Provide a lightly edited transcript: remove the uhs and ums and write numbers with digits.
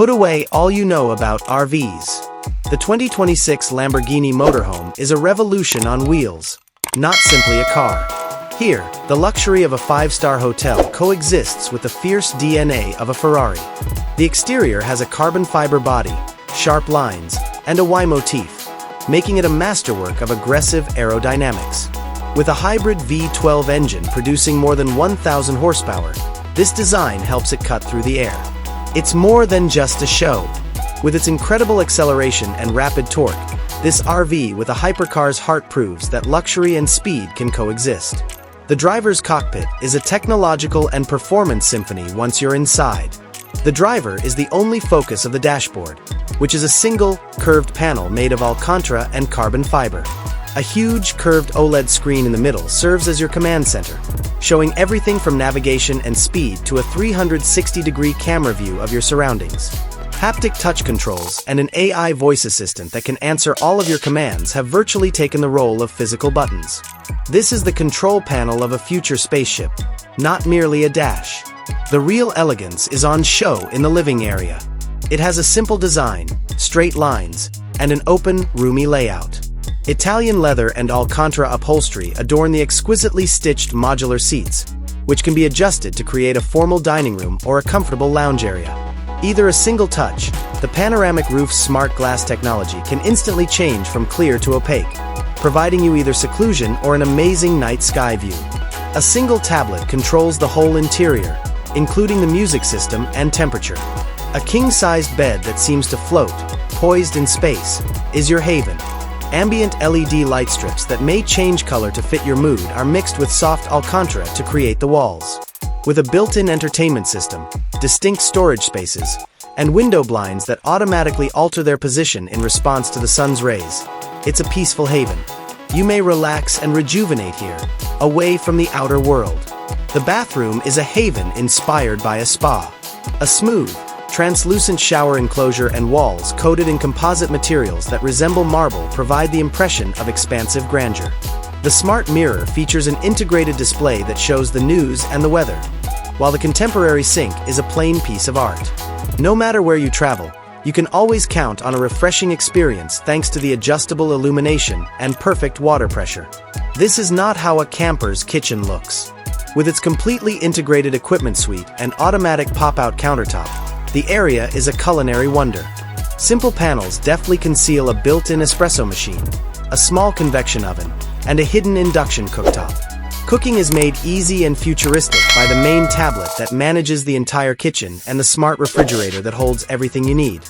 Put away all you know about RVs. The 2026 Lamborghini Motorhome is a revolution on wheels, not simply a car. Here, the luxury of a five-star hotel coexists with the fierce DNA of a Ferrari. The exterior has a carbon fiber body, sharp lines, and a Y-motif, making it a masterwork of aggressive aerodynamics. With a hybrid V12 engine producing more than 1,000 horsepower, this design helps it cut through the air. It's more than just a show. With its incredible acceleration and rapid torque, this RV with a hypercar's heart proves that luxury and speed can coexist. The driver's cockpit is a technological and performance symphony once you're inside. The driver is the only focus of the dashboard, which is a single, curved panel made of Alcantara and carbon fiber. A huge, curved OLED screen in the middle serves as your command center, showing everything from navigation and speed to a 360-degree camera view of your surroundings. Haptic touch controls and an AI voice assistant that can answer all of your commands have virtually taken the role of physical buttons. This is the control panel of a future spaceship, not merely a dash. The real elegance is on show in the living area. It has a simple design, straight lines, and an open, roomy layout. Italian leather and Alcantara upholstery adorn the exquisitely stitched modular seats, which can be adjusted to create a formal dining room or a comfortable lounge area. Either a single touch, the panoramic roof's smart glass technology can instantly change from clear to opaque, providing you either seclusion or an amazing night sky view. A single tablet controls the whole interior, including the music system and temperature. A king-sized bed that seems to float, poised in space, is your haven. Ambient LED light strips that may change color to fit your mood are mixed with soft Alcantara to create the walls. With a built-in entertainment system, distinct storage spaces, and window blinds that automatically alter their position in response to the sun's rays, it's a peaceful haven. You may relax and rejuvenate here, away from the outer world. The bathroom is a haven inspired by a spa. A smooth, translucent shower enclosure and walls coated in composite materials that resemble marble provide the impression of expansive grandeur. The smart mirror features an integrated display that shows the news and the weather, while the contemporary sink is a plain piece of art. No matter where you travel, you can always count on a refreshing experience thanks to the adjustable illumination and perfect water pressure. This is not how a camper's kitchen looks. With its completely integrated equipment suite and automatic pop-out countertop, the area is a culinary wonder. Simple panels deftly conceal a built-in espresso machine, a small convection oven, and a hidden induction cooktop. Cooking is made easy and futuristic by the main tablet that manages the entire kitchen and the smart refrigerator that holds everything you need.